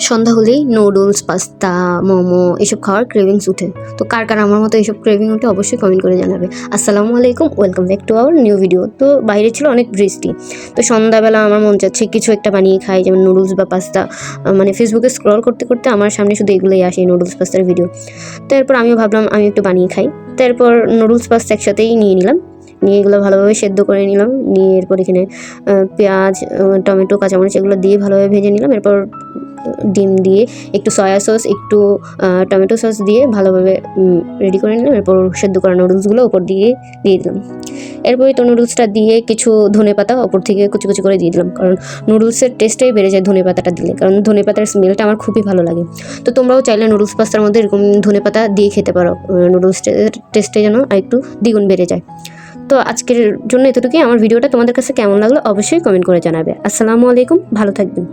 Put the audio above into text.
সন্ধ্যা হলেই noodles, pasta, momo এসব খাওয়ার ক্রেভিংস উঠে। তো কার কার আমার মতো এইসব ক্রেভিং উঠে অবশ্যই কমেন্ট করে জানাবে। আসসালামু আলাইকুম, welcome back to our new video. তো বাইরে ছিল অনেক বৃষ্টি, তো সন্ধ্যাবেলা আমার মন চাচ্ছে কিছু একটা বানিয়ে খাই, যেমন নুডলস বা পাস্তা। মানে ফেসবুকে স্ক্রল করতে করতে আমার সামনে শুধু এগুলোই আসে, নুডলস পাস্তার ভিডিও। তো এরপর আমিও ভাবলাম আমি একটু বানিয়ে খাই। তারপর নুডলস পাস্তা একসাথেই নিয়ে নিলাম, নিয়ে এগুলো ভালোভাবে সেদ্ধ করে নিলাম। নিয়ে এরপর এখানে পেঁয়াজ, টমেটো, কাঁচামরিচ এগুলো দিয়ে ভালোভাবে ভেজে নিলাম। এরপর ডিম দিয়ে একটু সয়া সস, একটু টমেটো সস দিয়ে ভালোভাবে রেডি করে নিলাম। এরপর সেদ্ধ করা নুডলসগুলো ওপর দিয়ে দিলাম। এরপরে তো নুডলসটা দিয়ে কিছু ধনেপাতা ওপর থেকে কুচি কুচি করে দিয়ে দিলাম, কারণ নুডলসের টেস্টটাই বেড়ে যায় ধনেপাতাটা দিলে, কারণ ধনেপাতার স্মেলটা আমার খুবই ভালো লাগে। তো তোমরাও চাইলে নুডলস পাস্তার মধ্যে এরকম ধনেপাতা দিয়ে খেতে পারো, নুডলস টেস্টে যেন আরেকটু দ্বিগুণ বেড়ে যায়। তো আজকের জন্য এতটুকুই। আমার ভিডিওটা তোমাদের কাছে কেমন লাগলো অবশ্যই কমেন্ট করে জানাবে। আসসালামু আলাইকুম, ভালো থাকবেন।